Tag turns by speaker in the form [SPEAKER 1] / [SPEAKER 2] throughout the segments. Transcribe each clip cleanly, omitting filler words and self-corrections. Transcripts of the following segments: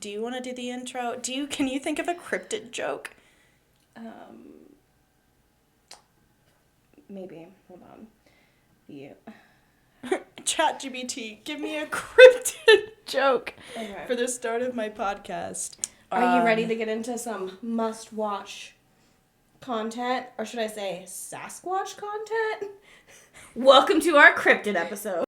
[SPEAKER 1] do you want to do the intro? Can you think of a cryptid joke?
[SPEAKER 2] Maybe. Hold on.
[SPEAKER 1] ChatGPT, give me a cryptid joke for the start of my podcast.
[SPEAKER 2] Are you ready to get into some must-watch content? Or should I say Sasquatch content? Welcome to our Cryptid episode.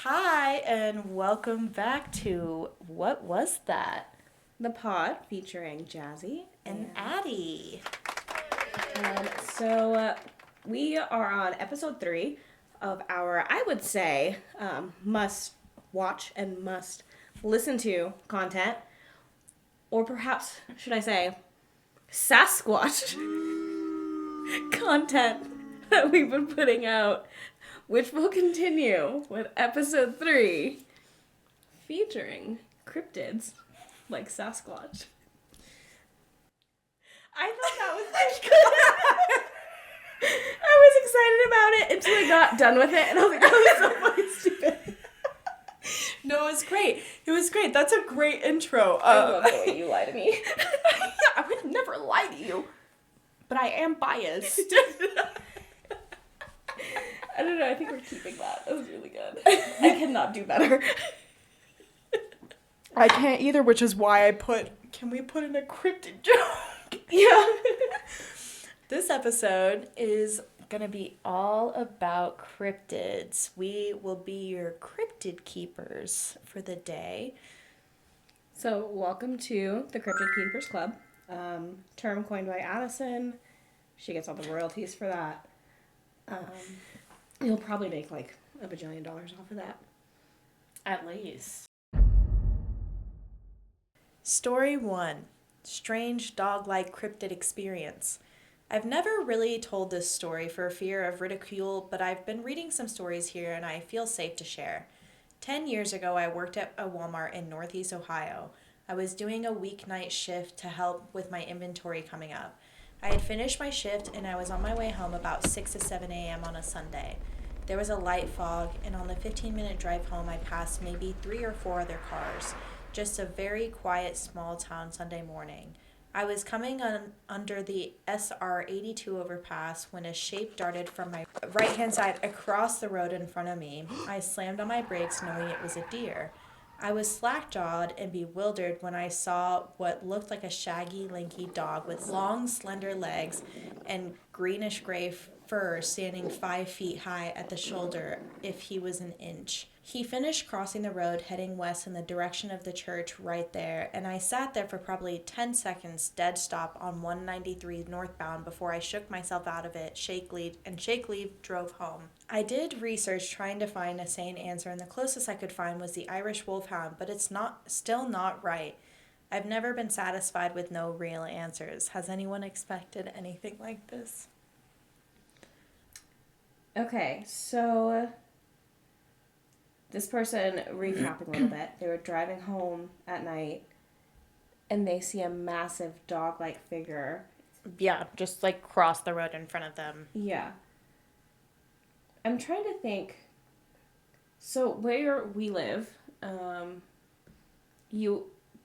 [SPEAKER 1] Hi, and welcome back to What Was That?
[SPEAKER 2] The pod featuring Jazzy
[SPEAKER 1] And Addi.
[SPEAKER 2] So we are on episode 3 of our, I would say, must watch and must listen to content. Or perhaps, should I say, Sasquatch content that we've been putting out, which will continue with episode 3 featuring cryptids like Sasquatch. I thought that was good. I was excited about it until I got done with it, and I was like, that was so fucking stupid.
[SPEAKER 1] No, it was great. It was great. That's a great intro.
[SPEAKER 2] I love the way you lie to me.
[SPEAKER 1] I would never lie to you, but I am biased.
[SPEAKER 2] I don't know, I think we're keeping that. That was really good. I cannot do better.
[SPEAKER 1] I can't either, which is why can we put in a cryptid joke?
[SPEAKER 2] Yeah.
[SPEAKER 1] This episode is going to be all about cryptids. We will be your cryptid keepers for the day.
[SPEAKER 2] So, welcome to the Cryptid Keepers Club. Term coined by Addison. She gets all the royalties for that. You'll probably make like $1 bajillion off of that.
[SPEAKER 1] At least. Story 1. Strange dog-like cryptid experience. I've never really told this story for fear of ridicule, but I've been reading some stories here and I feel safe to share. 10 years ago, I worked at a Walmart in Northeast Ohio. I was doing a weeknight shift to help with my inventory coming up. I had finished my shift and I was on my way home about 6 to 7 a.m. on a Sunday. There was a light fog, and on the 15-minute drive home, I passed maybe 3 or 4 other cars. Just a very quiet, small-town Sunday morning. I was coming under the SR 82 overpass when a shape darted from my right-hand side across the road in front of me. I slammed on my brakes, knowing it was a deer. I was slack-jawed and bewildered when I saw what looked like a shaggy, lanky dog with long, slender legs and greenish-gray fur standing 5 feet high at the shoulder if he was an inch. He finished crossing the road heading west in the direction of the church right there, and I sat there for probably 10 seconds dead stop on 193 northbound before I shook myself out of it shakily drove home. I did research trying to find a sane answer, and the closest I could find was the Irish Wolfhound, but it's still not right. I've never been satisfied with no real answers. Has anyone expected anything like this?
[SPEAKER 2] Okay, so this person, recapping a little bit, they were driving home at night and they see a massive dog-like figure.
[SPEAKER 1] Yeah, just like cross the road in front of them.
[SPEAKER 2] Yeah. I'm trying to think. So where we live,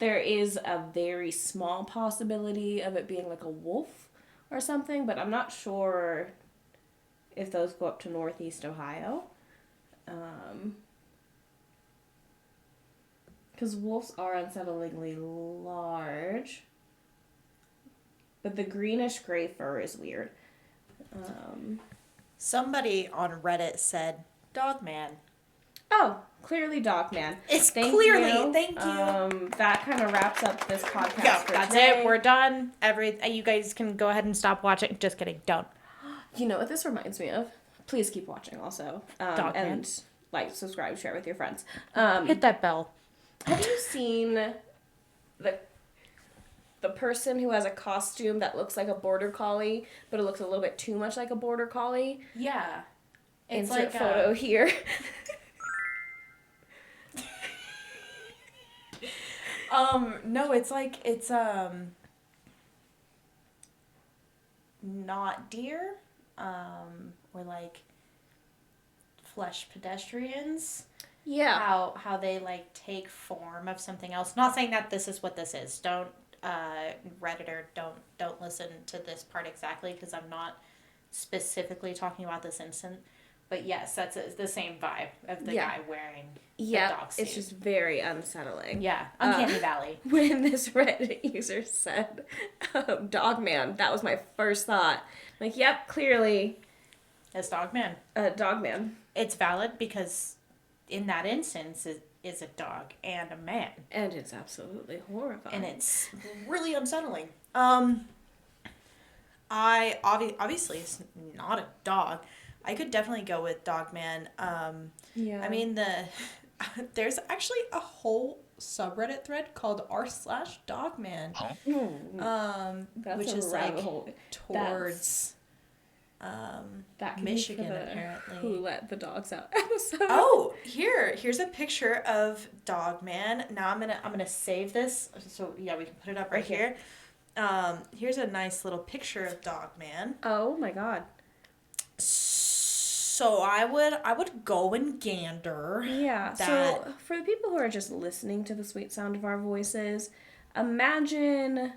[SPEAKER 2] there is a very small possibility of it being like a wolf or something, but I'm not sure if those go up to Northeast Ohio. Because wolves are unsettlingly large. But the greenish-gray fur is weird.
[SPEAKER 1] Somebody on Reddit said, Dog Man.
[SPEAKER 2] Oh, clearly Dog Man.
[SPEAKER 1] Thank you.
[SPEAKER 2] That kind of wraps up this podcast
[SPEAKER 1] Yeah,
[SPEAKER 2] for
[SPEAKER 1] that's
[SPEAKER 2] today.
[SPEAKER 1] it. We're done. You guys can go ahead and stop watching. Just kidding. Don't.
[SPEAKER 2] You know what this reminds me of? Please keep watching also.
[SPEAKER 1] Dog Man.
[SPEAKER 2] And like, subscribe, share with your friends.
[SPEAKER 1] Hit that bell.
[SPEAKER 2] Have you seen the person who has a costume that looks like a border collie, but it looks a little bit too much like a border collie?
[SPEAKER 1] Yeah. It's
[SPEAKER 2] Insert
[SPEAKER 1] like
[SPEAKER 2] photo here.
[SPEAKER 1] No, it's not deer, or like flesh pedestrians.
[SPEAKER 2] Yeah.
[SPEAKER 1] How they like take form of something else. Not saying that this is what this is. Don't Redditor, don't listen to this part exactly because I'm not specifically talking about this instant. But yes, that's the same vibe of the guy wearing the dog suit.
[SPEAKER 2] It's just very unsettling.
[SPEAKER 1] Yeah, Uncanny Valley.
[SPEAKER 2] When this Reddit user said dog man, that was my first thought. Like, yep, clearly.
[SPEAKER 1] It's dog man.
[SPEAKER 2] Dog man.
[SPEAKER 1] It's valid because in that instance it is a dog and a man.
[SPEAKER 2] And it's absolutely horrifying.
[SPEAKER 1] And it's really unsettling. Obviously it's not a dog. I could definitely go with dog man.
[SPEAKER 2] Yeah.
[SPEAKER 1] I mean there's actually a whole subreddit thread called r/dogman.
[SPEAKER 2] That's
[SPEAKER 1] which
[SPEAKER 2] a
[SPEAKER 1] is
[SPEAKER 2] rabbit
[SPEAKER 1] like
[SPEAKER 2] hole.
[SPEAKER 1] towards
[SPEAKER 2] that can
[SPEAKER 1] Michigan
[SPEAKER 2] be for the
[SPEAKER 1] apparently.
[SPEAKER 2] Who Let the Dogs Out episode.
[SPEAKER 1] Oh, here's a picture of Dogman. Now I'm gonna save this so yeah we can put it up right here. Here's a nice little picture of Dogman.
[SPEAKER 2] Oh my god.
[SPEAKER 1] So I would go and gander.
[SPEAKER 2] Yeah.
[SPEAKER 1] That...
[SPEAKER 2] So for the people who are just listening to the sweet sound of our voices, imagine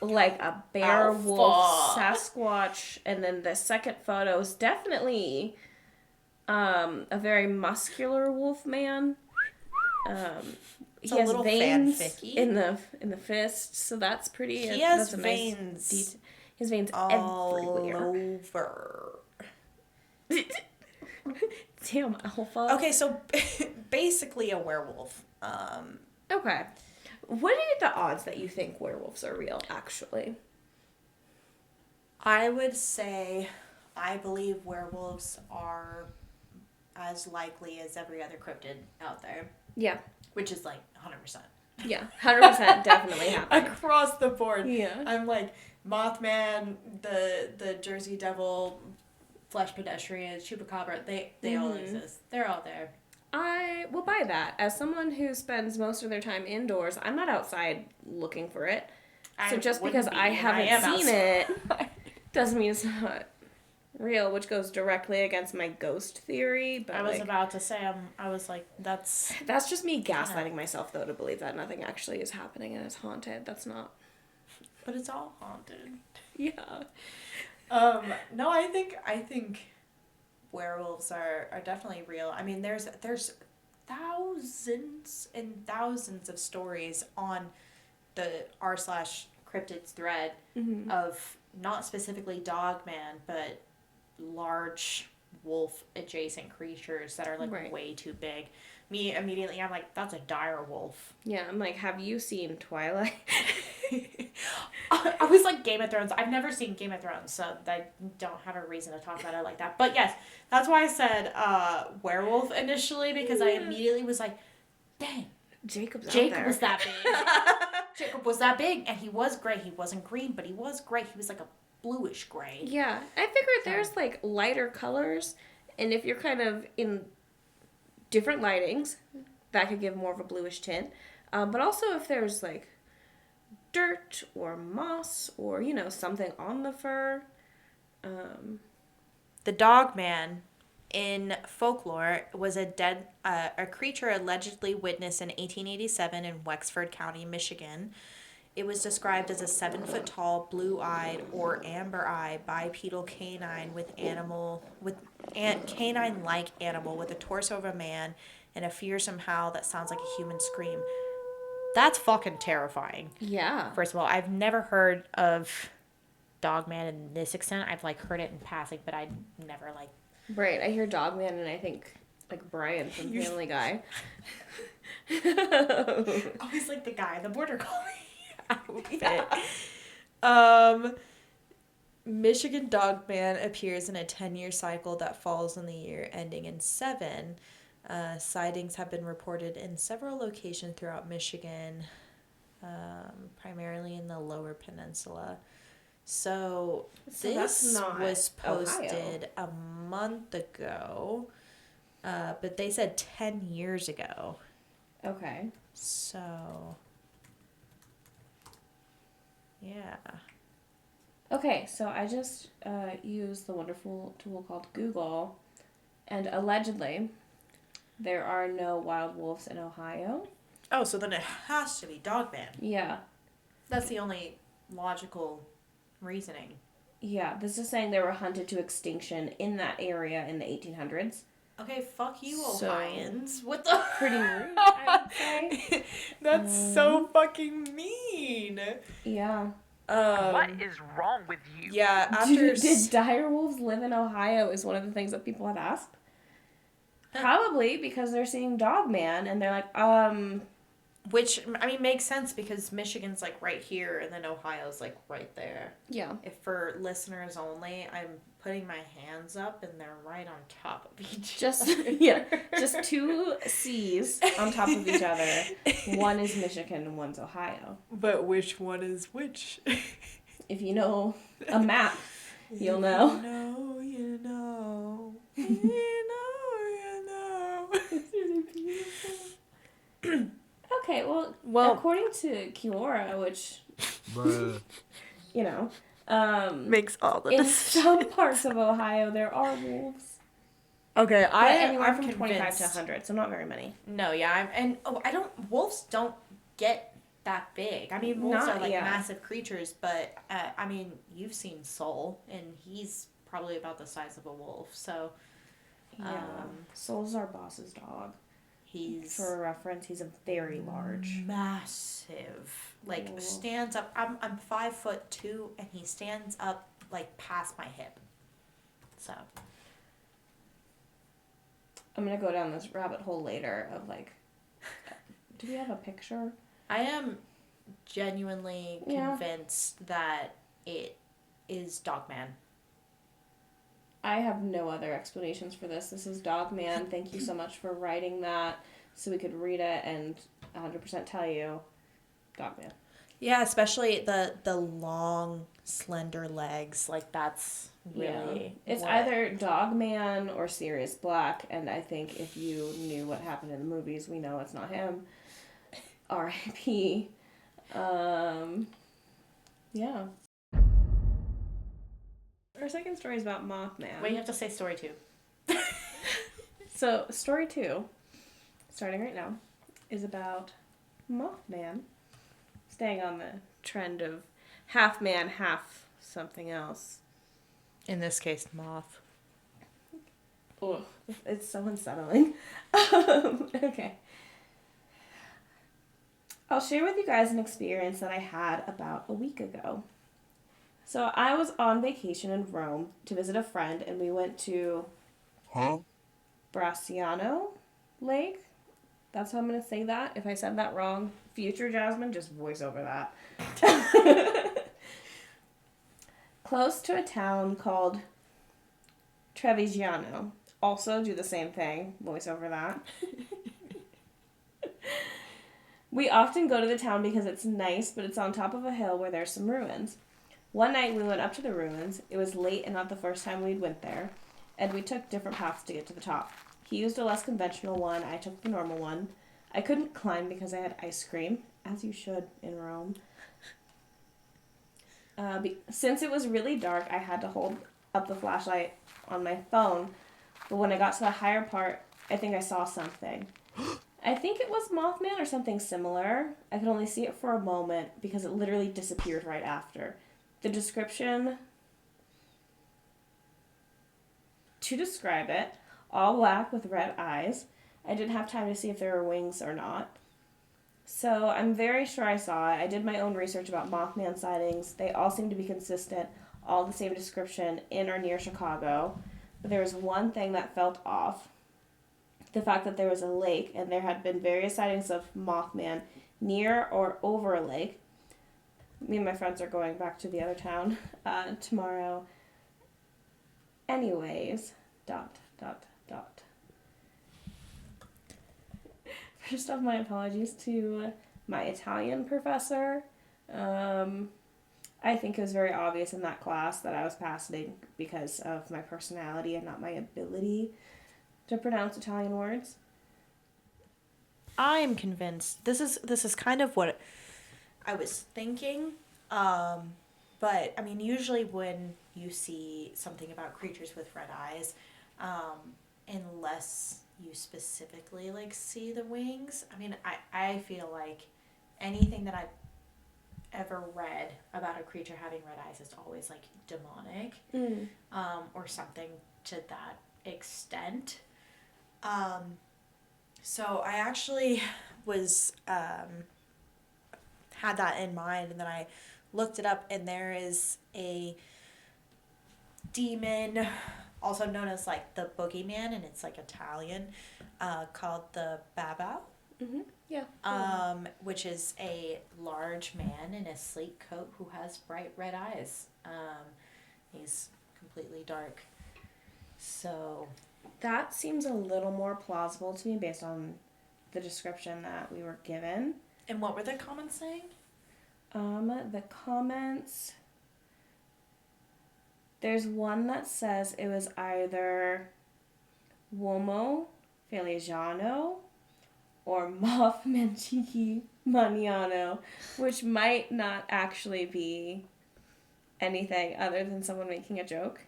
[SPEAKER 2] like a bear, wolf, Sasquatch, and then the second photo is definitely a very muscular wolf man. He has veins in the fist, so that's pretty.
[SPEAKER 1] He has
[SPEAKER 2] that's
[SPEAKER 1] veins.
[SPEAKER 2] Nice his veins
[SPEAKER 1] all
[SPEAKER 2] everywhere.
[SPEAKER 1] Over.
[SPEAKER 2] Damn, alpha.
[SPEAKER 1] Okay, so basically a werewolf.
[SPEAKER 2] Okay. What are the odds that you think werewolves are real, actually?
[SPEAKER 1] I would say I believe werewolves are as likely as every other cryptid out there.
[SPEAKER 2] Yeah.
[SPEAKER 1] Which is like 100%.
[SPEAKER 2] Yeah, 100% definitely happening.
[SPEAKER 1] Across the board.
[SPEAKER 2] Yeah.
[SPEAKER 1] I'm like Mothman, the Jersey Devil, Flesh Pedestrian, Chupacabra, they all exist. They're all there.
[SPEAKER 2] I will buy that. As someone who spends most of their time indoors, I'm not outside looking for it. So just because I haven't seen it doesn't mean it's not real, which goes directly against my ghost theory. But
[SPEAKER 1] I was about to say, I was like, that's
[SPEAKER 2] just me gaslighting myself, though, to believe that nothing actually is happening and it's haunted. That's not.
[SPEAKER 1] But it's all haunted.
[SPEAKER 2] Yeah.
[SPEAKER 1] No, I think werewolves are definitely real. I mean, there's thousands and thousands of stories on the r/cryptids thread of not specifically Dogman, but large wolf adjacent creatures that are like way too big. Me immediately, I'm like, that's a dire wolf.
[SPEAKER 2] Yeah, I'm like, have you seen Twilight?
[SPEAKER 1] I was like Game of Thrones. I've never seen Game of Thrones, so I don't have a reason to talk about it like that. But yes, that's why I said werewolf initially, because I immediately was like, dang,
[SPEAKER 2] Jacob was
[SPEAKER 1] that big. Jacob was that big, and he was gray. He wasn't green, but he was gray. He was like a bluish gray.
[SPEAKER 2] Yeah, I figured there's like lighter colors, and if you're kind of in different lightings, that could give more of a bluish tint. But also if there's like dirt or moss or, something on the fur.
[SPEAKER 1] The Dogman in folklore was a creature allegedly witnessed in 1887 in Wexford County, Michigan. It was described as a 7-foot-tall, blue-eyed or amber-eyed bipedal canine canine-like animal with a torso of a man and a fearsome howl that sounds like a human scream. That's fucking terrifying.
[SPEAKER 2] Yeah.
[SPEAKER 1] First of all, I've never heard of Dogman in this extent. I've like heard it in passing, but I never like.
[SPEAKER 2] Right, I hear Dogman and I think like Brian from Family Guy.
[SPEAKER 1] Always like the guy in the border collie. Michigan Dogman appears in a 10-year cycle that falls in the year ending in 7. Sightings have been reported in several locations throughout Michigan, primarily in the Lower Peninsula. So
[SPEAKER 2] that's
[SPEAKER 1] this
[SPEAKER 2] not
[SPEAKER 1] was
[SPEAKER 2] Ohio.
[SPEAKER 1] posted a month ago, but they said 10 years ago.
[SPEAKER 2] Okay.
[SPEAKER 1] So, yeah.
[SPEAKER 2] Okay, so I just used the wonderful tool called Google, and allegedly there are no wild wolves in Ohio.
[SPEAKER 1] Oh, so then it has to be Dogman.
[SPEAKER 2] Yeah.
[SPEAKER 1] That's the only logical reasoning.
[SPEAKER 2] Yeah, this is saying they were hunted to extinction in that area in the 1800s.
[SPEAKER 1] Okay, fuck you,
[SPEAKER 2] So,
[SPEAKER 1] Ohioans. What the?
[SPEAKER 2] Pretty rude, I would say.
[SPEAKER 1] That's so fucking mean.
[SPEAKER 2] Yeah.
[SPEAKER 3] What is wrong with you?
[SPEAKER 1] Yeah, after...
[SPEAKER 2] Did dire wolves live in Ohio is one of the things that people have asked. Probably because they're seeing Dogman and they're like,
[SPEAKER 1] Which, I mean, makes sense because Michigan's, like, right here and then Ohio's, like, right there.
[SPEAKER 2] Yeah.
[SPEAKER 1] If for listeners only, I'm putting my hands up and they're right on top of each other.
[SPEAKER 2] Just two C's on top of each other. One is Michigan and one's Ohio.
[SPEAKER 1] But which one is which?
[SPEAKER 2] If you know a map, you'll know.
[SPEAKER 1] You know, you know. You know, you know.
[SPEAKER 2] Okay, well, according to Kiora, which, you know,
[SPEAKER 1] makes all the
[SPEAKER 2] in some parts of Ohio there are wolves.
[SPEAKER 1] Okay,
[SPEAKER 2] But anywhere
[SPEAKER 1] I'm
[SPEAKER 2] from
[SPEAKER 1] convinced.
[SPEAKER 2] 25 to 100, so not very many.
[SPEAKER 1] No, yeah, wolves don't get that big. I mean, wolves are like massive creatures, but I mean, you've seen Soul, and he's probably about the size of a wolf. So,
[SPEAKER 2] Yeah, Soul's our boss's dog.
[SPEAKER 1] he's
[SPEAKER 2] For reference, he's a very large.
[SPEAKER 1] massive. Like
[SPEAKER 2] Cool.
[SPEAKER 1] stands up. I'm 5'2", and he stands up like past my hip. So.
[SPEAKER 2] I'm gonna go down this rabbit hole later of like, do we have a picture?
[SPEAKER 1] I am genuinely convinced that it is Dogman.
[SPEAKER 2] I have no other explanations for this. This is Dogman. Thank you so much for writing that so we could read it and 100% tell you Dogman.
[SPEAKER 1] Yeah, especially the long, slender legs. Like, that's really...
[SPEAKER 2] It's either Dogman or Sirius Black, and I think if you knew what happened in the movies, we know it's not him. R.I.P. Yeah. Our second story is about Mothman.
[SPEAKER 1] Wait, you have to say story 2.
[SPEAKER 2] So, story 2, starting right now, is about Mothman. Staying on the trend of half man, half something else.
[SPEAKER 1] In this case, moth.
[SPEAKER 2] Ugh, it's so unsettling. Okay. I'll share with you guys an experience that I had about a week ago. So I was on vacation in Rome to visit a friend, and we went to Bracciano Lake. That's how I'm going to say that. If I said that wrong, future Jasmine, just voice over that. Close to a town called Trevigiano. Also do the same thing, voice over that. We often go to the town because it's nice, but it's on top of a hill where there's some ruins. One night we went up to the ruins. It was late and not the first time we'd went there, and we took different paths to get to the top. He used a less conventional one. I took the normal one. I couldn't climb because I had ice cream, as you should in Rome. Since it was really dark, I had to hold up the flashlight on my phone, but when I got to the higher part, I think I saw something. I think it was Mothman or something similar. I could only see it for a moment because it literally disappeared right after. The description, to describe it, all black with red eyes. I didn't have time to see if there were wings or not. So I'm very sure I saw it. I did my own research about Mothman sightings. They all seem to be consistent, all the same description in or near Chicago. But there was one thing that felt off. The fact that there was a lake and there had been various sightings of Mothman near or over a lake. Me and my friends are going back to the other town tomorrow. Anyways, ... First off, my apologies to my Italian professor. I I think it was very obvious in that class that I was passing because of my personality and not my ability to pronounce Italian words.
[SPEAKER 1] I am convinced this is kind of what I was thinking. But I mean, usually when you see something about creatures with red eyes, unless you specifically like see the wings, I mean, I feel like anything that I've ever read about a creature having red eyes is always like demonic, or something to that extent. So I actually was had that in mind, and then I looked it up, and there is a demon, also known as like the boogeyman, and it's like Italian, called the Babao.
[SPEAKER 2] Mm-hmm. Yeah.
[SPEAKER 1] Which is a large man in a sleek coat who has bright red eyes. He's completely dark. So
[SPEAKER 2] that seems a little more plausible to me based on the description that we were given.
[SPEAKER 1] And what were the comments saying?
[SPEAKER 2] The comments... There's one that says it was either Uomo Feligiano or Moth Manchiki Maniano, which might not actually be anything other than someone making a joke.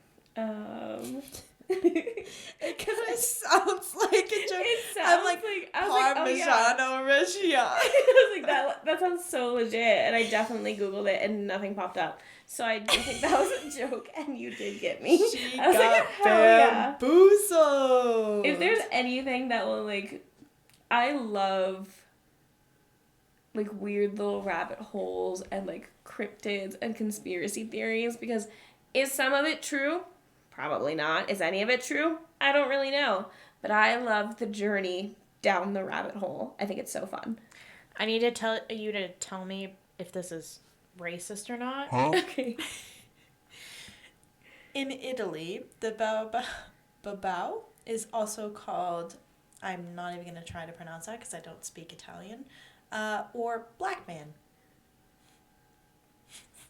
[SPEAKER 1] It kind of sounds like a joke.
[SPEAKER 2] It sounds
[SPEAKER 1] I'm like,
[SPEAKER 2] Parmigiano
[SPEAKER 1] Reggiano.
[SPEAKER 2] I was like, that sounds so legit, and I definitely Googled it, and nothing popped up. So I do think that was a joke, and you did get me.
[SPEAKER 1] She
[SPEAKER 2] I was
[SPEAKER 1] got
[SPEAKER 2] like, hell
[SPEAKER 1] bamboozled.
[SPEAKER 2] yeah. If there's anything that will, like, I love, like, weird little rabbit holes and, like, cryptids and conspiracy theories, because is some of it true? Probably not. Is any of it true? I don't really know. But I love the journey down the rabbit hole. I think it's so fun.
[SPEAKER 1] I need to tell you to tell me if this is racist or not.
[SPEAKER 4] Huh?
[SPEAKER 2] Okay.
[SPEAKER 1] In Italy, the babao is also called, I'm not even going to try to pronounce that because I don't speak Italian, or black man.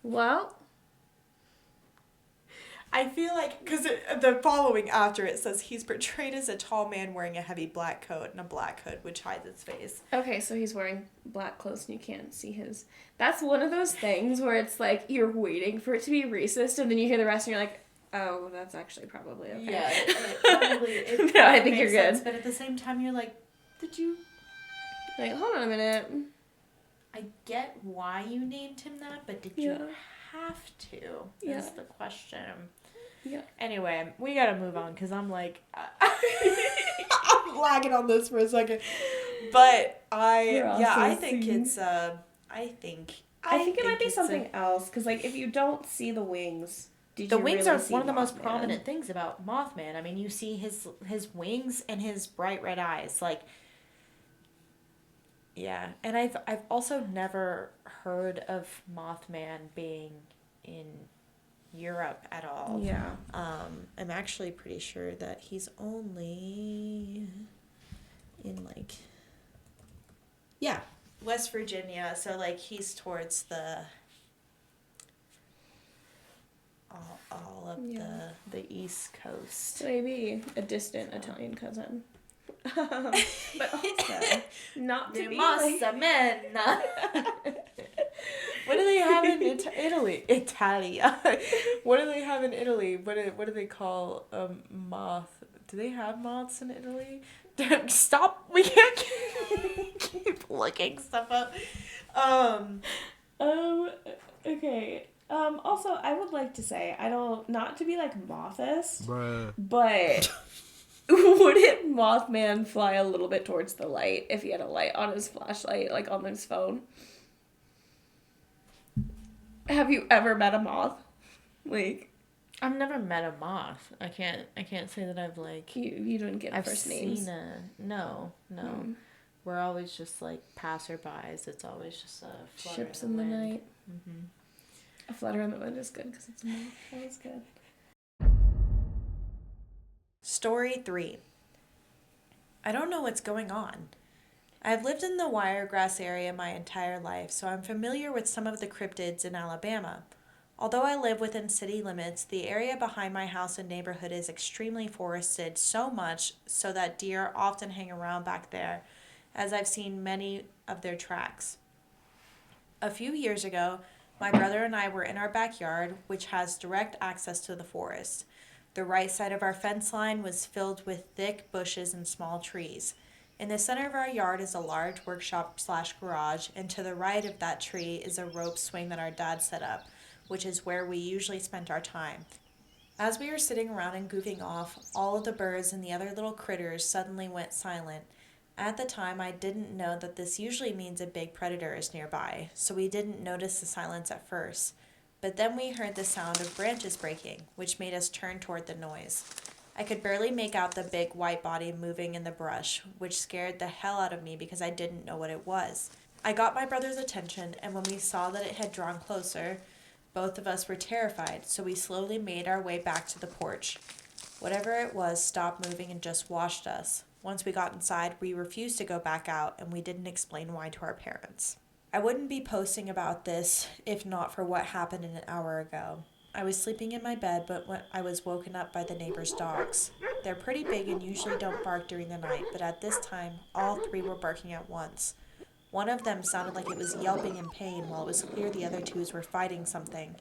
[SPEAKER 2] Well,
[SPEAKER 1] I feel like, because the following after it says he's portrayed as a tall man wearing a heavy black coat and a black hood which hides his face.
[SPEAKER 2] okay, so he's wearing black clothes and you can't see his... That's one of those things where it's like you're waiting for it to be racist and then you hear the rest and you're like, oh, that's actually probably okay.
[SPEAKER 1] Yeah, it
[SPEAKER 2] No, I think
[SPEAKER 1] makes
[SPEAKER 2] you're good.
[SPEAKER 1] sense, but at the same time you're like, did you...
[SPEAKER 2] Like, hold on a minute.
[SPEAKER 1] I get why you named him that, but did
[SPEAKER 2] Yeah.
[SPEAKER 1] you have to?
[SPEAKER 2] Yeah.
[SPEAKER 1] That's the question.
[SPEAKER 2] Yeah.
[SPEAKER 1] Anyway, we gotta move on because I'm like, I'm lagging on this for a second. But I think it's, I think
[SPEAKER 2] it might be
[SPEAKER 1] it's
[SPEAKER 2] something else because, like, if you don't see the wings, did
[SPEAKER 1] the
[SPEAKER 2] you
[SPEAKER 1] wings
[SPEAKER 2] really
[SPEAKER 1] are
[SPEAKER 2] see
[SPEAKER 1] one of the most
[SPEAKER 2] Mothman?
[SPEAKER 1] prominent things about Mothman. I mean, you see his wings and his bright red eyes, like. Yeah, and I've also never heard of Mothman being in Europe at all.
[SPEAKER 2] Yeah.
[SPEAKER 1] I'm actually pretty sure that he's only in like, yeah, West Virginia. So like he's towards the all of the East Coast.
[SPEAKER 2] So maybe a distant Italian cousin. But also, not to be like...
[SPEAKER 1] What do they have in Italy? Italia. What do they have in Italy? What do they call a moth? Do they have moths in Italy? Stop! We can't keep looking stuff up.
[SPEAKER 2] Okay. Also, I would like to say, not to be like mothist,
[SPEAKER 4] Bruh.
[SPEAKER 2] but wouldn't Mothman fly a little bit towards the light if he had a light on his flashlight, like on his phone? Have you ever met a moth? Like,
[SPEAKER 1] I've never met a moth. I can't say that I've like.
[SPEAKER 2] you don't get
[SPEAKER 1] I've
[SPEAKER 2] first names.
[SPEAKER 1] seen no. We're always just like passerbys. It's always just a flutter
[SPEAKER 2] Ships in the
[SPEAKER 1] wind.
[SPEAKER 2] night.
[SPEAKER 1] Mm-hmm.
[SPEAKER 2] A flutter in the wind is good because it's a moth. That was good.
[SPEAKER 1] Story 3. I don't know what's going on. I've lived in the Wiregrass area my entire life, so I'm familiar with some of the cryptids in Alabama. Although I live within city limits, the area behind my house and neighborhood is extremely forested, so much so that deer often hang around back there, as I've seen many of their tracks. A few years ago, my brother and I were in our backyard, which has direct access to the forest. The right side of our fence line was filled with thick bushes and small trees. In the center of our yard is a large workshop slash garage, and to the right of that tree is a rope swing that our dad set up, which is where we usually spent our time. As we were sitting around and goofing off, all of the birds and the other little critters suddenly went silent. At the time, I didn't know that this usually means a big predator is nearby, so we didn't notice the silence at first. But then we heard the sound of branches breaking, which made us turn toward the noise. I could barely make out the big white body moving in the brush, which scared the hell out of me because I didn't know what it was. I got my brother's attention, and when we saw that it had drawn closer, both of us were terrified, so we slowly made our way back to the porch. Whatever it was stopped moving and just watched us. Once we got inside, we refused to go back out, and we didn't explain why to our parents. I wouldn't be posting about this if not for what happened an hour ago. I was sleeping in my bed, but when I was woken up by the neighbor's dogs. They're pretty big and usually don't bark during the night, but at this time, all three were barking at once. One of them sounded like it was yelping in pain, while it was clear the other two were fighting something.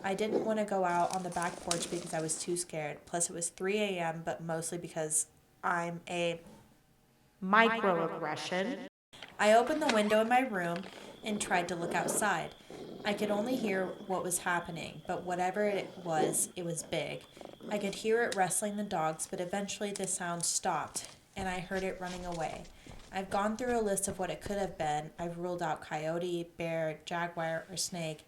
[SPEAKER 1] I didn't want to go out on the back porch because I was too scared. Plus, it was 3 a.m., but mostly because I'm a microaggression. I opened the window in my room and tried to look outside. I could only hear what was happening, but whatever it was big. I could hear it wrestling the dogs, but eventually the sound stopped, and I heard it running away. I've gone through a list of what it could have been. I've ruled out coyote, bear, jaguar, or snake.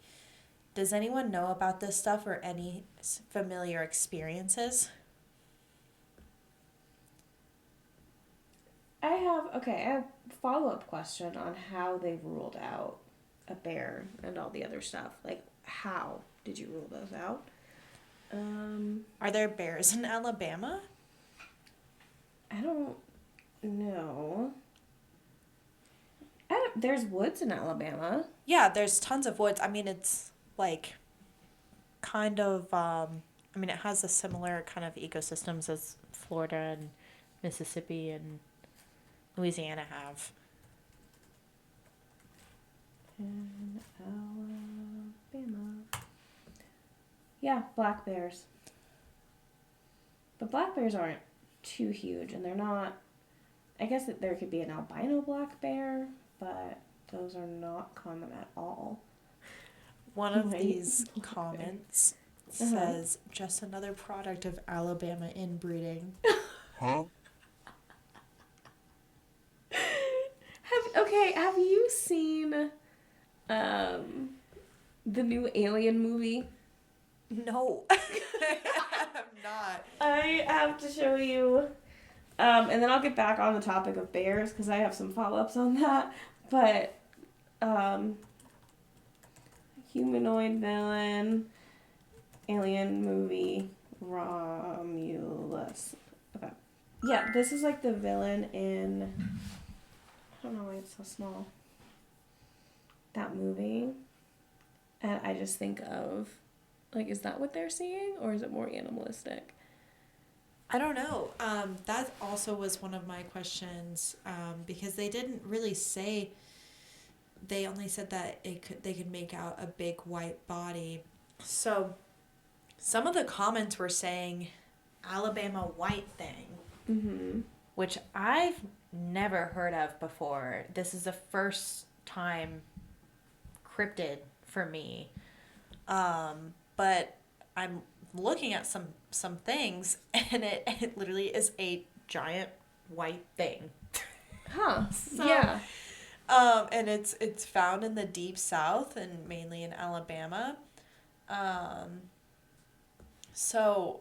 [SPEAKER 1] Does anyone know about this stuff or any familiar experiences?
[SPEAKER 2] I have a follow-up question on how they've ruled out a bear and all the other stuff. Like, how did you rule those out?
[SPEAKER 1] Are there bears in Alabama?
[SPEAKER 2] I don't know. There's woods in Alabama.
[SPEAKER 1] Yeah, there's tons of woods. I mean, it's like kind of, it has a similar kind of ecosystems as Florida and Mississippi and Louisiana have.
[SPEAKER 2] In Alabama. Yeah, black bears. But black bears aren't too huge, and they're not... I guess that there could be an albino black bear, but those are not common at all.
[SPEAKER 1] One of these comments says, just another product of Alabama inbreeding.
[SPEAKER 4] Huh?
[SPEAKER 2] Have you seen the new Alien movie?
[SPEAKER 1] No, I have not.
[SPEAKER 2] I have to show you. And then I'll get back on the topic of bears because I have some follow-ups on that. But humanoid villain, alien movie, Romulus. Okay. Yeah, this is like the villain in... I don't know why it's so small. That movie. And I just think of... Like, is that what they're seeing? Or is it more animalistic?
[SPEAKER 1] I don't know. That also was one of my questions because they didn't really say. They only said that they could make out a big white body. So, some of the comments were saying Alabama white thing, which I've never heard of before. This is the first time cryptid for me, but I'm looking at some things, and it literally is a giant white thing.
[SPEAKER 2] Huh.
[SPEAKER 1] So,
[SPEAKER 2] yeah.
[SPEAKER 1] And it's found in the deep south and mainly in Alabama. So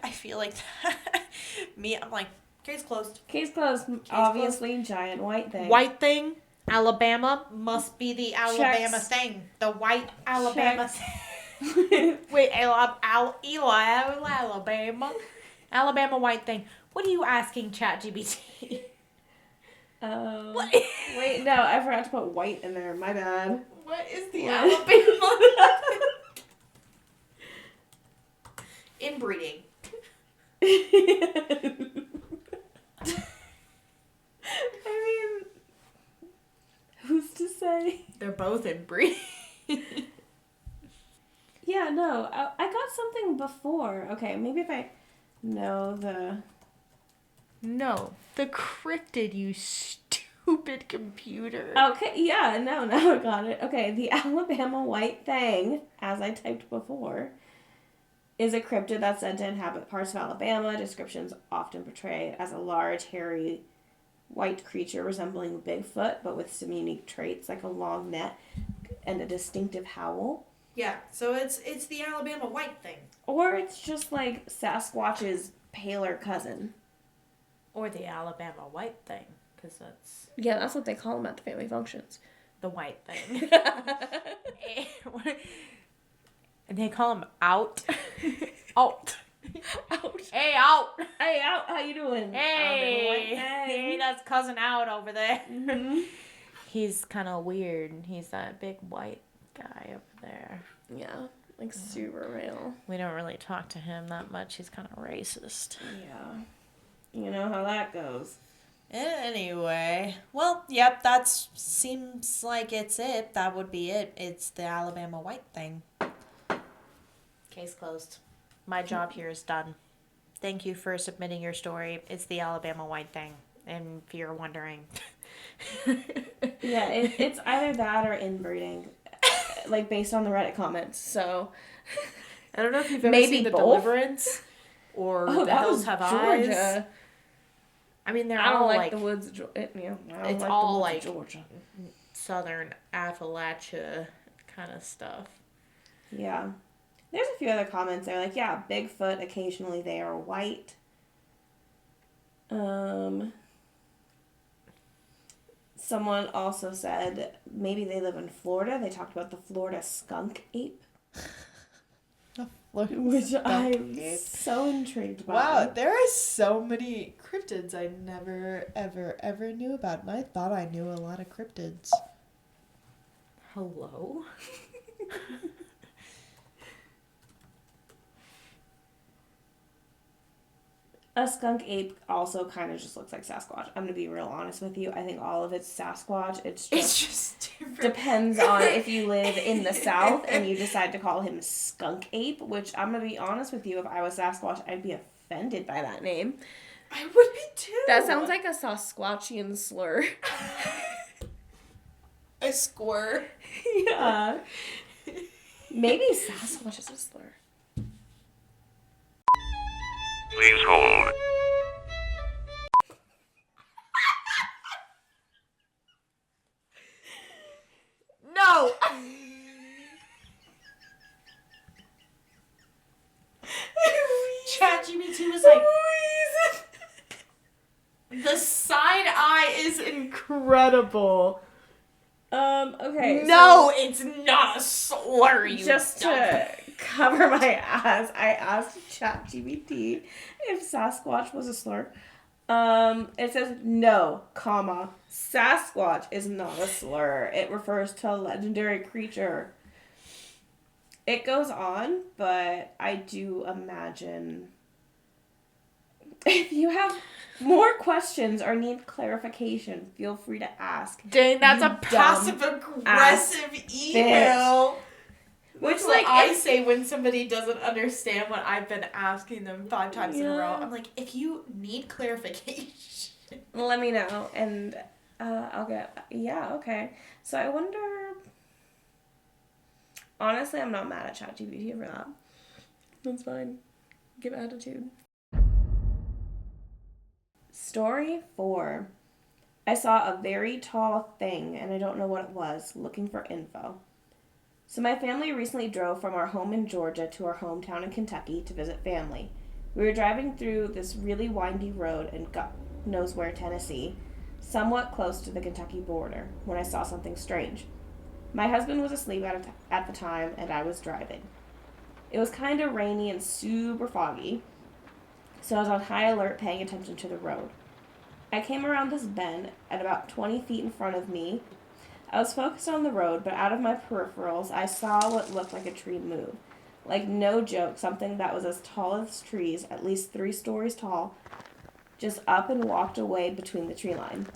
[SPEAKER 1] I feel like I'm like, case closed.
[SPEAKER 2] Case closed. Obviously, giant white thing.
[SPEAKER 1] White thing, Alabama must be the Alabama
[SPEAKER 2] Checks.
[SPEAKER 1] thing. The white Alabama
[SPEAKER 2] Checks.
[SPEAKER 1] thing. Wait, Alabama. Alabama white thing. What are you asking, ChatGPT? What?
[SPEAKER 2] Wait, no, I forgot to put white in there. My bad.
[SPEAKER 1] What is the
[SPEAKER 2] What?
[SPEAKER 1] Alabama? inbreeding.
[SPEAKER 2] I mean, who's to say?
[SPEAKER 1] They're both inbreeding.
[SPEAKER 2] Yeah, no, I got something before. Okay, maybe if I know the...
[SPEAKER 1] No, the cryptid, you stupid computer.
[SPEAKER 2] Okay, yeah, no, I got it. Okay, the Alabama white thing, as I typed before, is a cryptid that's said to inhabit parts of Alabama. Descriptions often portray it as a large, hairy, white creature resembling Bigfoot, but with some unique traits like a long neck and a distinctive howl.
[SPEAKER 1] Yeah, so it's the Alabama white thing.
[SPEAKER 2] Or it's just like Sasquatch's paler cousin.
[SPEAKER 1] Or the Alabama white thing, because that's
[SPEAKER 2] Yeah, that's what they call them at the family functions.
[SPEAKER 1] the white thing. And they call him out. Out.
[SPEAKER 2] Out.
[SPEAKER 1] Hey, out.
[SPEAKER 2] Hey, out. How you doing?
[SPEAKER 1] Hey, that's cousin out over there.
[SPEAKER 2] Mm-hmm.
[SPEAKER 1] He's kind of weird. He's that big white guy over there.
[SPEAKER 2] Yeah, like super real.
[SPEAKER 1] We don't really talk to him that much. He's kind of racist.
[SPEAKER 2] Yeah. You know how that goes.
[SPEAKER 1] Anyway, well, yep, that seems like it's it. That would be it. It's the Alabama white thing. Case closed. My job here is done. Thank you for submitting your story. It's the Alabama white thing. And if you're wondering.
[SPEAKER 2] Yeah, it's either that or inbreeding, like based on the Reddit comments. So
[SPEAKER 1] I don't know if you've ever
[SPEAKER 2] maybe
[SPEAKER 1] seen The
[SPEAKER 2] both?
[SPEAKER 1] Deliverance or
[SPEAKER 2] Oh,
[SPEAKER 1] The
[SPEAKER 2] that
[SPEAKER 1] Hills
[SPEAKER 2] was
[SPEAKER 1] Have
[SPEAKER 2] Georgia.
[SPEAKER 1] Eyes. I mean, they're
[SPEAKER 2] I don't
[SPEAKER 1] all
[SPEAKER 2] like
[SPEAKER 1] like
[SPEAKER 2] the woods of Georgia. Yeah, I don't
[SPEAKER 1] it's
[SPEAKER 2] like
[SPEAKER 1] all
[SPEAKER 2] the woods
[SPEAKER 1] like
[SPEAKER 2] of Georgia.
[SPEAKER 1] Southern Appalachia kind of stuff.
[SPEAKER 2] Yeah. There's a few other comments there, like, yeah, Bigfoot, occasionally they are white. Someone also said maybe they live in Florida. They talked about the Florida skunk ape, which I'm so intrigued by.
[SPEAKER 4] Wow, there are so many cryptids I never, ever knew about, and I thought I knew a lot of cryptids.
[SPEAKER 1] Hello?
[SPEAKER 2] A skunk ape also kind of just looks like Sasquatch. I'm gonna be real honest with you. I think all of it's Sasquatch. It's
[SPEAKER 1] just different.
[SPEAKER 2] depends on if you live in the South and you decide to call him skunk ape, which I'm gonna be honest with you, if I was Sasquatch, I'd be offended by that name.
[SPEAKER 1] I would be too.
[SPEAKER 2] That sounds like a Sasquatchian slur.
[SPEAKER 4] A squirrel.
[SPEAKER 2] Yeah. Maybe Sasquatch is a slur.
[SPEAKER 5] Please hold.
[SPEAKER 1] No! ChatGPT was like, the side eye is incredible.
[SPEAKER 2] Okay.
[SPEAKER 1] No, it's not a slur, you
[SPEAKER 2] Just
[SPEAKER 1] dumb.
[SPEAKER 2] to cover my ass, I asked ChatGPT if Sasquatch was a slur. It says no, comma, Sasquatch is not a slur. It refers to a legendary creature. It goes on, but I do imagine if you have more questions or need clarification, feel free to ask.
[SPEAKER 1] Dang, that's
[SPEAKER 2] You
[SPEAKER 1] a passive-aggressive email.
[SPEAKER 2] Which,
[SPEAKER 1] Which,
[SPEAKER 2] like,
[SPEAKER 1] I
[SPEAKER 2] if-
[SPEAKER 1] say when somebody doesn't understand what I've been asking them 5 times in a row.
[SPEAKER 2] Yeah.
[SPEAKER 1] I'm like, if you need clarification.
[SPEAKER 2] Let me know, and I'll get... Yeah, okay. So I wonder... Honestly, I'm not mad at ChatGPT for that. That's fine. Give attitude. Story 4. I saw a very tall thing, and I don't know what it was, looking for info. So my family recently drove from our home in Georgia to our hometown in Kentucky to visit family. We were driving through this really windy road in God knows where, Tennessee, somewhat close to the Kentucky border, when I saw something strange. My husband was asleep at the time, and I was driving. It was kind of rainy and super foggy, so I was on high alert paying attention to the road. I came around this bend at about 20 feet in front of me. I was focused on the road, but out of my peripherals, I saw what looked like a tree move. Like, no joke, something that was as tall as trees, at least 3 stories tall, just up and walked away between the tree line.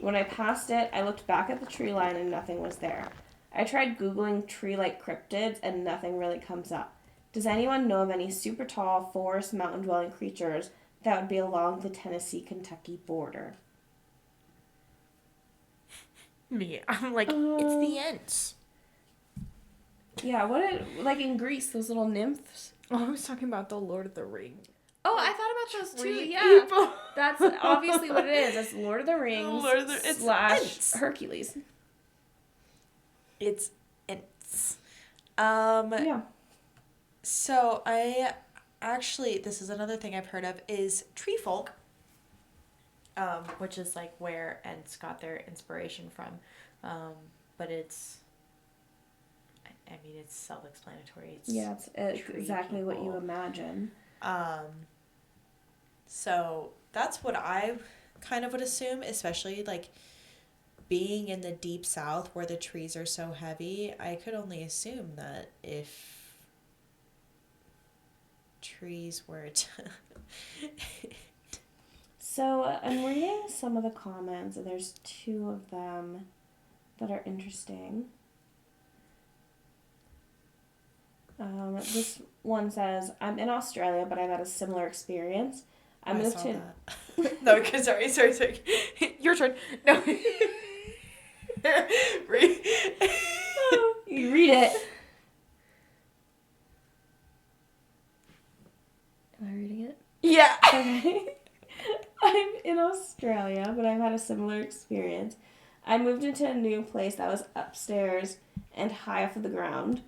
[SPEAKER 2] When I passed it, I looked back at the tree line and nothing was there. I tried Googling tree-like cryptids and nothing really comes up. Does anyone know of any super tall forest mountain-dwelling creatures that would be along the Tennessee-Kentucky border?
[SPEAKER 1] Me, I'm like, it's the Ents.
[SPEAKER 2] Yeah, like in Greece, those little nymphs?
[SPEAKER 4] Oh, I was talking about the Lord of the Rings.
[SPEAKER 2] Oh, I thought about those too,
[SPEAKER 4] Tree
[SPEAKER 2] yeah.
[SPEAKER 4] people.
[SPEAKER 2] That's obviously what it is. It's Lord of the Rings
[SPEAKER 4] It's
[SPEAKER 2] slash
[SPEAKER 4] Ents.
[SPEAKER 2] Hercules.
[SPEAKER 1] It's Ents.
[SPEAKER 2] Yeah.
[SPEAKER 1] So I actually, this is another thing I've heard of, is tree folk, which is like where Ents got their inspiration from. But it's, I mean, it's self-explanatory.
[SPEAKER 2] It's exactly what you imagine.
[SPEAKER 1] So that's what I kind of would assume, especially like being in the deep south where the trees are so heavy. I could only assume that if trees were to
[SPEAKER 2] So I'm reading some of the comments, and there's 2 of them that are interesting. This one says, I'm in Australia, but I've had a similar experience. I moved to...
[SPEAKER 1] that. No, because sorry. Your turn. No.
[SPEAKER 2] You read it. Am I reading it?
[SPEAKER 1] Yeah.
[SPEAKER 2] Okay. I'm in Australia, but I've had a similar experience. I moved into a new place that was upstairs and high off of the ground.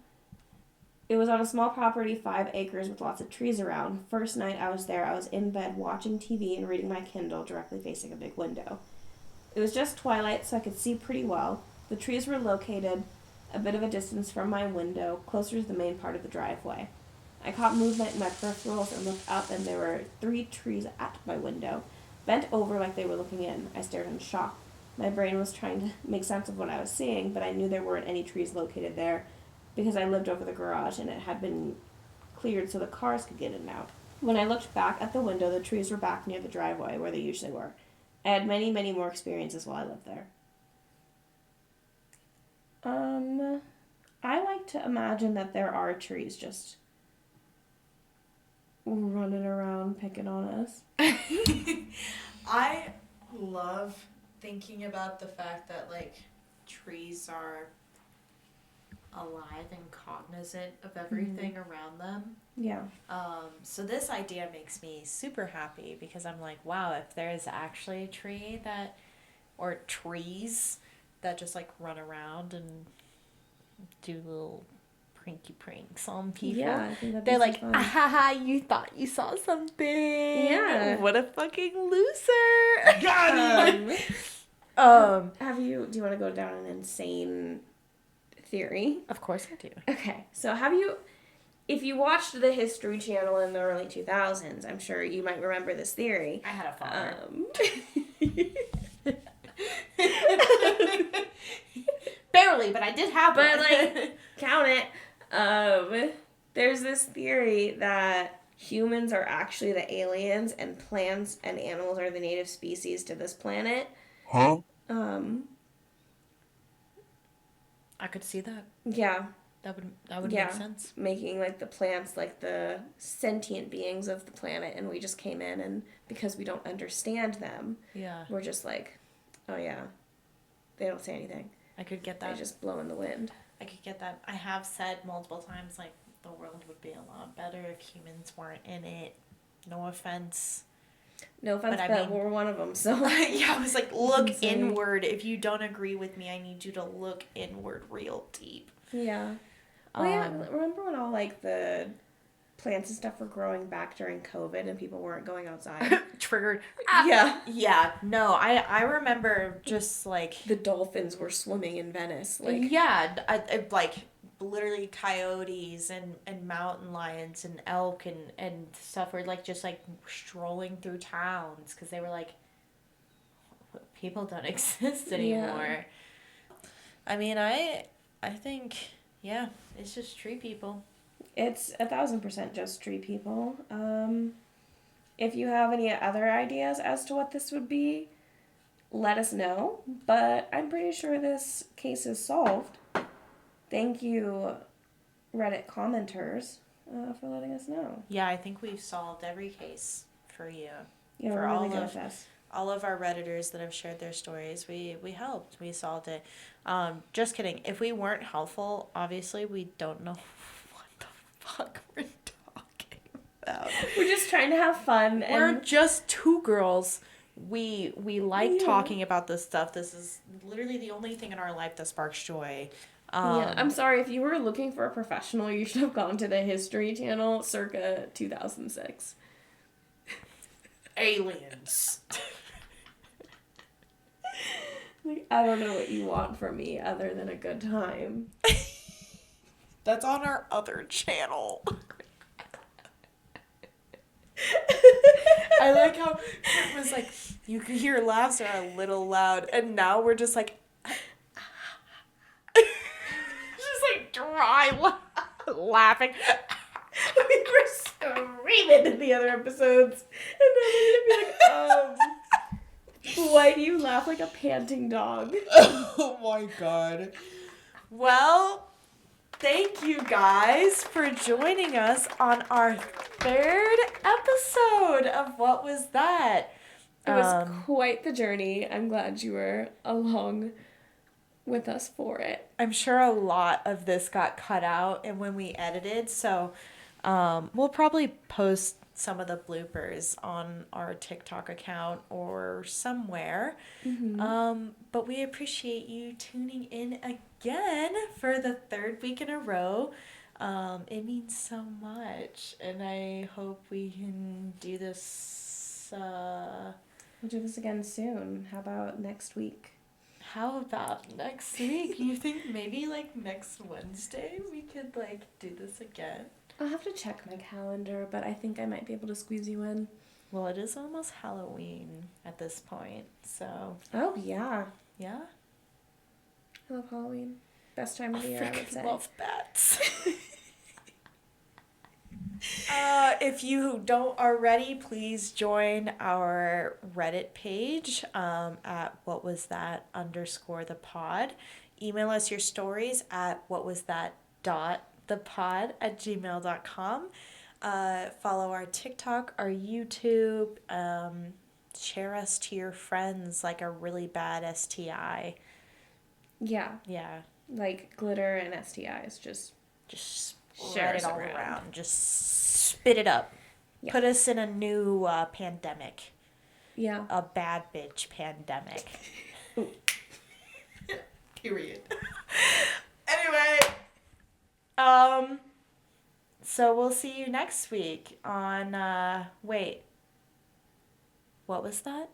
[SPEAKER 2] It was on a small property, 5 acres with lots of trees around. First night I was there, I was in bed watching TV and reading my Kindle directly facing a big window. It was just twilight, so I could see pretty well. The trees were located a bit of a distance from my window, closer to the main part of the driveway. I caught movement in my peripherals and looked up, and there were 3 trees at my window, bent over like they were looking in. I stared in shock. My brain was trying to make sense of what I was seeing, but I knew there weren't any trees located there because I lived over the garage and it had been cleared so the cars could get in and out. When I looked back at the window, the trees were back near the driveway where they usually were. I had many, many more experiences while I lived there. I like to imagine that there are trees just running around picking on us.
[SPEAKER 1] I love thinking about the fact that like trees are alive and cognizant of everything around them.
[SPEAKER 2] Yeah.
[SPEAKER 1] So this idea makes me super happy because I'm like, wow, if there's actually a tree that, or trees that just like run around and do little pranks on people.
[SPEAKER 2] Yeah, I think that'd be
[SPEAKER 1] They're
[SPEAKER 2] so
[SPEAKER 1] like,
[SPEAKER 2] fun.
[SPEAKER 1] ah, you thought you saw something.
[SPEAKER 2] Yeah.
[SPEAKER 1] What a fucking loser.
[SPEAKER 4] Got him!
[SPEAKER 2] Do you want to go down an insane theory?
[SPEAKER 1] Of course I do.
[SPEAKER 2] Okay, so if you watched the History Channel in the early 2000s, I'm sure you might remember this theory.
[SPEAKER 1] I had a father. Barely, but I did have
[SPEAKER 2] But,
[SPEAKER 1] one.
[SPEAKER 2] like, count it. There's this theory that humans are actually the aliens and plants and animals are the native species to this planet.
[SPEAKER 5] Huh?
[SPEAKER 1] I could see that.
[SPEAKER 2] Yeah.
[SPEAKER 1] That would make sense.
[SPEAKER 2] Making like the plants like the sentient beings of the planet, and we just came in, and because we don't understand them, we're just like, oh yeah, they don't say anything.
[SPEAKER 1] I could get that.
[SPEAKER 2] They just blow in the wind.
[SPEAKER 1] I could get that. I have said multiple times, like, the world would be a lot better if humans weren't in it. No offense.
[SPEAKER 2] No offense,
[SPEAKER 1] But
[SPEAKER 2] but
[SPEAKER 1] I mean-
[SPEAKER 2] we're one of them, so.
[SPEAKER 1] Yeah, I was like, look
[SPEAKER 2] Insane.
[SPEAKER 1] inward. If you don't agree with me, I need you to look inward real deep.
[SPEAKER 2] Yeah. Well, yeah, remember when all, like, the plants and stuff were growing back during COVID and people weren't going outside?
[SPEAKER 1] Triggered.
[SPEAKER 2] Yeah.
[SPEAKER 1] Yeah, no, I remember just, like...
[SPEAKER 2] The dolphins were swimming in Venice. Like,
[SPEAKER 1] yeah, I like, literally coyotes and mountain lions and elk and stuff were, like, just, like, strolling through towns because they were, like, people don't exist anymore. I mean, I think... Yeah, it's just tree people.
[SPEAKER 2] It's 1,000% just tree people. If you have any other ideas as to what this would be, let us know. But I'm pretty sure this case is solved. Thank you, Reddit commenters, for letting us know.
[SPEAKER 1] Yeah, I think we've solved every case for you.
[SPEAKER 2] Yeah,
[SPEAKER 1] For
[SPEAKER 2] we're really
[SPEAKER 1] all
[SPEAKER 2] good
[SPEAKER 1] of-
[SPEAKER 2] at this.
[SPEAKER 1] All of our Redditors that have shared their stories, we helped. We solved it. Just kidding. If we weren't helpful, obviously we don't know what the fuck we're talking about.
[SPEAKER 2] We're just trying to have fun.
[SPEAKER 1] We're
[SPEAKER 2] And
[SPEAKER 1] just two girls. We like
[SPEAKER 2] Yeah.
[SPEAKER 1] talking about this stuff. This is literally the only thing in our life that sparks joy.
[SPEAKER 2] yeah, I'm sorry, if you were looking for a professional, you should have gone to the History Channel circa 2006.
[SPEAKER 1] Aliens.
[SPEAKER 2] Like, I don't know what you want from me other than a good time.
[SPEAKER 1] That's on our other channel. I like how it was like, you could hear laughs are a little loud, and now we're just like, just like dry laughing.
[SPEAKER 2] We were screaming in the other episodes. And then we're gonna be like, why do you laugh like a panting dog?
[SPEAKER 4] Oh my god.
[SPEAKER 1] Well, thank you guys for joining us on our third episode of What Was That?
[SPEAKER 2] It was quite the journey. I'm glad you were along with us for it.
[SPEAKER 1] I'm sure a lot of this got cut out and when we edited, so we'll probably post some of the bloopers on our TikTok account or somewhere. But we appreciate you tuning in again for the third week in a row. It means so much, and I hope we can do this.
[SPEAKER 2] We'll do this again soon. How about next week?
[SPEAKER 1] How about next week? You think maybe like next Wednesday we could like do this again?
[SPEAKER 2] I'll have to check my calendar, but I think I might be able to squeeze you in.
[SPEAKER 1] Well, it is almost Halloween at this point, so
[SPEAKER 2] Oh, yeah.
[SPEAKER 1] yeah.
[SPEAKER 2] I love Halloween. Best time of the year, I would say.
[SPEAKER 1] Love bats. If you don't already, please join our Reddit page at whatwasthat_the_pod. Email us your stories at whatwasthat.thepod@gmail.com. Follow our TikTok, our YouTube. Share us to your friends like a really bad STI.
[SPEAKER 2] Yeah,
[SPEAKER 1] Yeah.
[SPEAKER 2] like glitter and STIs. Just
[SPEAKER 1] Share it all around. Just spit it up.
[SPEAKER 2] Yeah.
[SPEAKER 1] Put us in a new pandemic.
[SPEAKER 2] yeah.
[SPEAKER 1] A bad bitch pandemic.
[SPEAKER 4] Period.
[SPEAKER 1] Anyway. So we'll see you next week on wait. What was that?